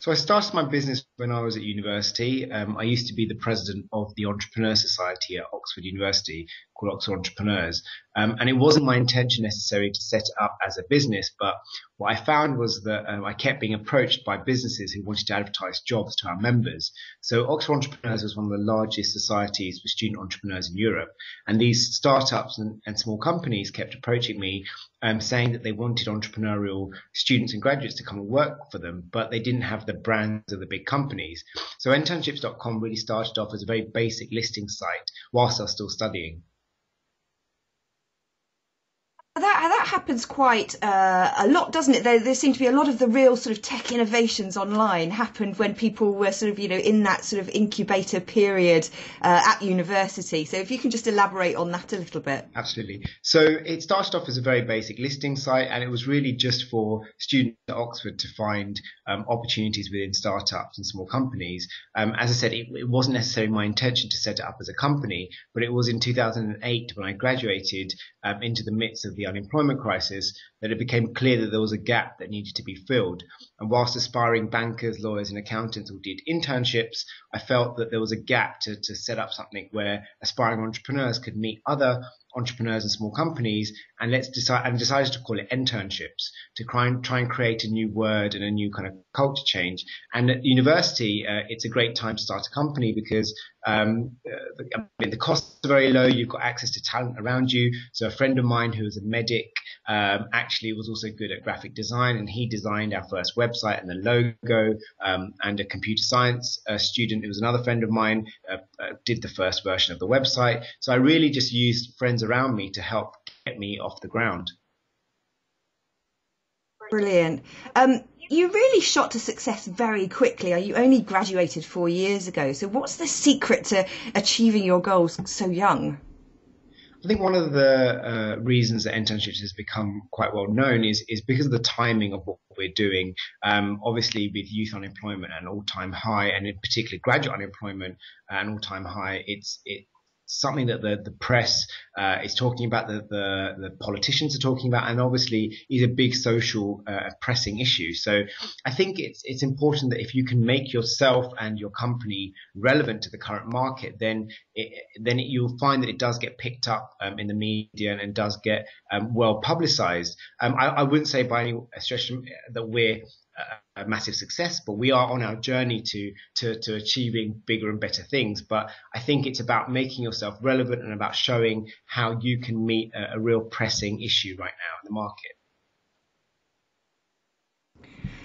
So I started my business when I was at university. I used to be the president of the Entrepreneur Society at Oxford University, called Oxford Entrepreneurs. And it wasn't my intention necessarily to set it up as a business, but what I found was that I kept being approached by businesses who wanted to advertise jobs to our members. So Oxford Entrepreneurs was one of the largest societies for student entrepreneurs in Europe. And these startups and small companies kept approaching me saying that they wanted entrepreneurial students and graduates to come and work for them, but they didn't have the brands of the big companies. So internships.com really started off as a very basic listing site whilst I was still studying. That happens quite a lot, doesn't it? There seem to be a lot of the real sort of tech innovations online happened when people were sort of, in that sort of incubator period at university. So if you can just elaborate on that a little bit. Absolutely. So it started off as a very basic listing site, and it was really just for students at Oxford to find opportunities within startups and small companies. As I said, it wasn't necessarily my intention to set it up as a company, but it was in 2008 when I graduated into the midst of the unemployment crisis that it became clear that there was a gap that needed to be filled. And whilst aspiring bankers, lawyers and accountants all did internships, I felt that there was a gap to set up something where aspiring entrepreneurs could meet other entrepreneurs and small companies, and decided to call it internships to try and create a new word and a new kind of culture change. And at university, it's a great time to start a company because the costs are very low. You've got access to talent around you. So a friend of mine who was a medic actually was also good at graphic design, and he designed our first website and the logo. And a computer science student who was another friend of mine did the first version of the website. So I really just used friends around me to help get me off the ground. Brilliant. You really shot to success very quickly. You only graduated 4 years ago. So what's the secret to achieving your goals so young? I think one of the reasons that internships has become quite well known is because of the timing of what we're doing. Obviously, with youth unemployment at an all-time high, and in particular graduate unemployment at an all-time high, it's something that the press is talking about, the politicians are talking about, and obviously is a big social pressing issue. So I think it's important that if you can make yourself and your company relevant to the current market, then you'll find that it does get picked up in the media and does get well publicized. I wouldn't say by any stretch that we're a massive success, but we are on our journey to achieving bigger and better things. But I think it's about making yourself relevant and about showing how you can meet a real pressing issue right now in the market.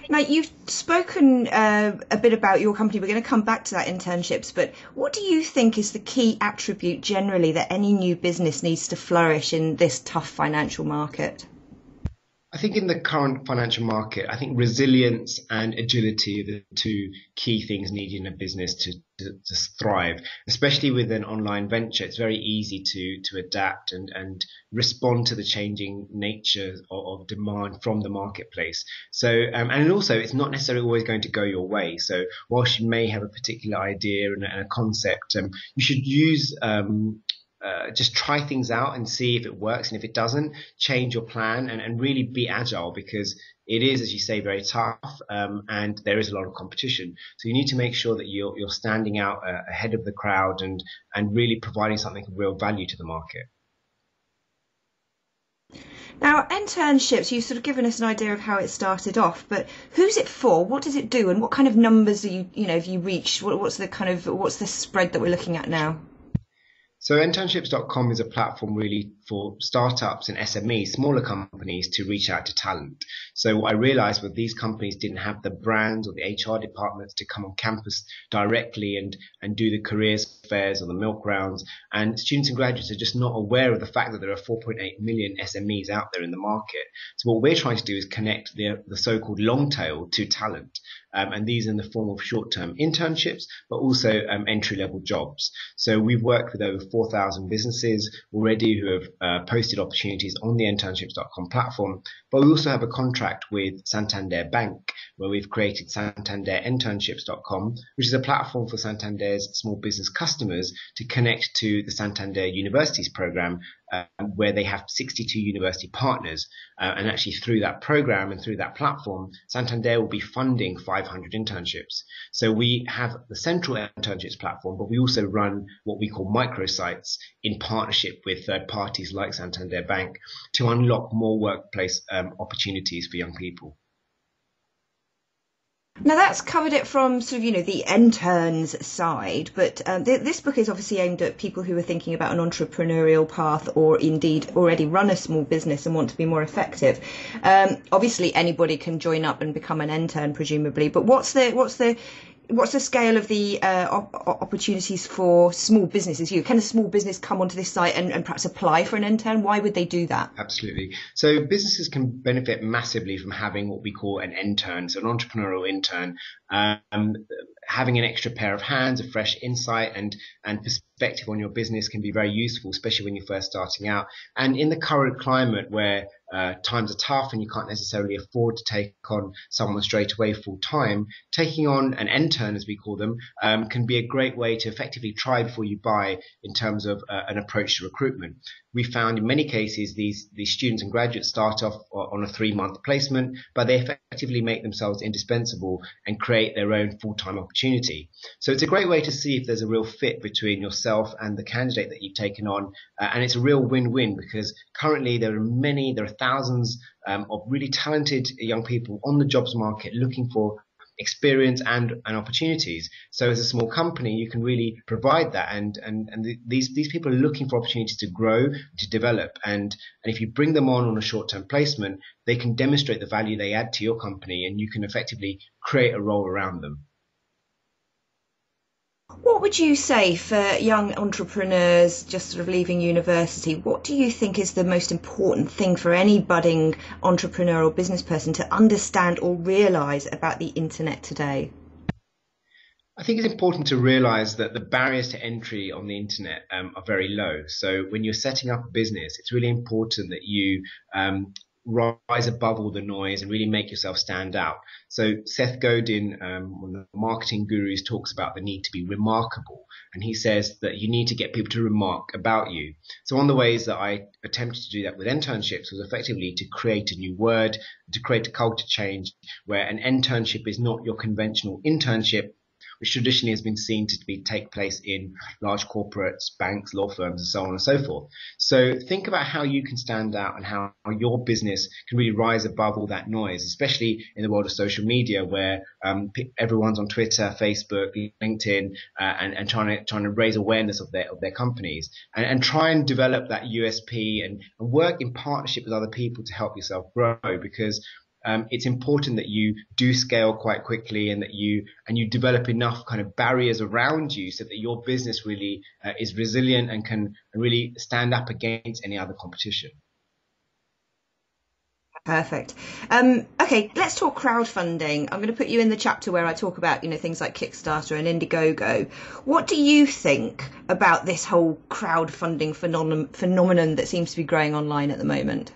Now, you've spoken a bit about your company. We're going to come back to that internships, but what do you think is the key attribute generally that any new business needs to flourish in this tough financial market? I think in the current financial market, I think resilience and agility are the two key things needed in a business to thrive, especially with an online venture. It's very easy to adapt and respond to the changing nature of demand from the marketplace. So, and also it's not necessarily always going to go your way. So whilst you may have a particular idea and a concept, you should use, just try things out and see if it works. And if it doesn't, change your plan and really be agile, because it is, as you say, very tough, and there is a lot of competition. So you need to make sure that you're standing out ahead of the crowd and really providing something of real value to the market. Now, internships, you've sort of given us an idea of how it started off, but who's it for? What does it do? And what kind of numbers have you reached? What's the spread that we're looking at now? So internships.com is a platform really for startups and SMEs, smaller companies, to reach out to talent. So what I realized was these companies didn't have the brands or the HR departments to come on campus directly and do the careers fairs or the milk rounds. And students and graduates are just not aware of the fact that there are 4.8 million SMEs out there in the market. So what we're trying to do is connect the so-called long tail to talent. And these in the form of short-term internships, but also entry-level jobs. So we've worked with over 4,000 businesses already who have posted opportunities on the internships.com platform. But we also have a contract with Santander Bank, where we've created SantanderInternships.com, which is a platform for Santander's small business customers to connect to the Santander Universities program where they have 62 university partners. And actually through that program and through that platform, Santander will be funding 500 internships. So we have the central internships platform, but we also run what we call microsites in partnership with third parties like Santander Bank to unlock more workplace opportunities for young people. Now that's covered it from sort of, the interns side, but this book is obviously aimed at people who are thinking about an entrepreneurial path or indeed already run a small business and want to be more effective. Obviously anybody can join up and become an intern, presumably, but what's the scale of the opportunities for small businesses? Can a small business come onto this site and perhaps apply for an intern? Why would they do that? Absolutely. So businesses can benefit massively from having what we call an intern, so an entrepreneurial intern, having an extra pair of hands, a fresh insight and perspective on your business can be very useful, especially when you're first starting out. And in the current climate where times are tough and you can't necessarily afford to take on someone straight away full time, taking on an intern, as we call them, can be a great way to effectively try before you buy in terms of an approach to recruitment. We found in many cases these students and graduates start off on a 3-month placement, but they effectively make themselves indispensable and create their own full-time opportunity. So it's a great way to see if there's a real fit between yourself and the candidate that you've taken on. And it's a real win-win because currently there are thousands of really talented young people on the jobs market looking for experience and opportunities. So as a small company, you can really provide that. And these people are looking for opportunities to grow, to develop. And if you bring them on a short-term placement, they can demonstrate the value they add to your company and you can effectively create a role around them. What would you say for young entrepreneurs just sort of leaving university? What do you think is the most important thing for any budding entrepreneurial business person to understand or realise about the internet today? I think it's important to realize that the barriers to entry on the internet are very low. So when you're setting up a business, it's really important that you rise above all the noise and really make yourself stand out. So Seth Godin, one of the marketing gurus, talks about the need to be remarkable. And he says that you need to get people to remark about you. So one of the ways that I attempted to do that with internships was effectively to create a new word, to create a culture change where an internship is not your conventional internship, which traditionally has been seen to take place in large corporates, banks, law firms, and so on and so forth. So think about how you can stand out and how your business can really rise above all that noise, especially in the world of social media where everyone's on Twitter, Facebook, LinkedIn, and trying to raise awareness of their companies and try and develop that USP and work in partnership with other people to help yourself grow, because it's important that you do scale quite quickly and that you develop enough kind of barriers around you so that your business really is resilient and can really stand up against any other competition. Perfect. Okay, let's talk crowdfunding. I'm going to put you in the chapter where I talk about, things like Kickstarter and Indiegogo. What do you think about this whole crowdfunding phenomenon that seems to be growing online at the moment?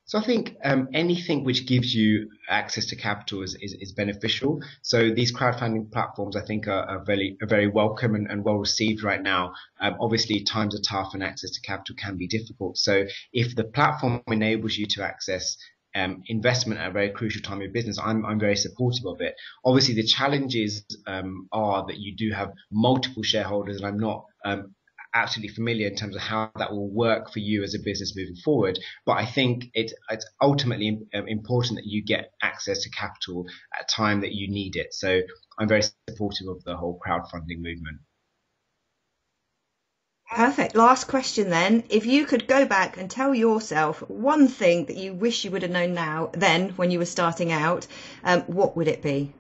So I think anything which gives you access to capital is beneficial. So these crowdfunding platforms, I think, are very welcome and well received right now. Obviously, times are tough and access to capital can be difficult. So if the platform enables you to access investment at a very crucial time in business, I'm very supportive of it. Obviously, the challenges are that you do have multiple shareholders, and I'm not absolutely familiar in terms of how that will work for you as a business moving forward. But I think it's ultimately important that you get access to capital at a time that you need it. So I'm very supportive of the whole crowdfunding movement. Perfect. Last question then. If you could go back and tell yourself one thing that you wish you would have known then when you were starting out, what would it be?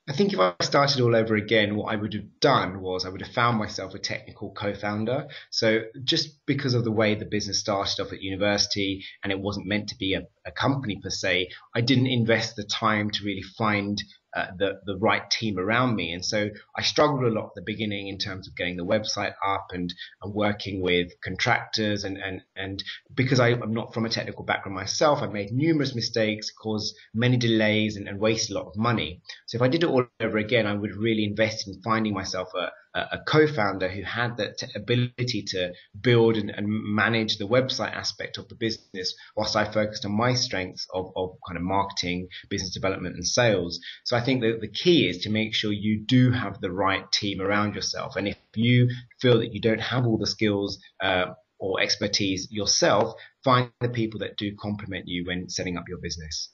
I think if I started all over again, what I would have done was I would have found myself a technical co-founder. So just because of the way the business started off at university and it wasn't meant to be a company per se, I didn't invest the time to really find the right team around me. And so I struggled a lot at the beginning in terms of getting the website up and working with contractors. And because I'm not from a technical background myself, I made numerous mistakes, caused many delays and wasted a lot of money. So if I did it all over again, I would really invest in finding myself a co-founder who had that ability to build and manage the website aspect of the business, whilst I focused on my strengths of kind of marketing, business development, and sales. So I think that the key is to make sure you do have the right team around yourself. And if you feel that you don't have all the skills or expertise yourself, find the people that do complement you when setting up your business.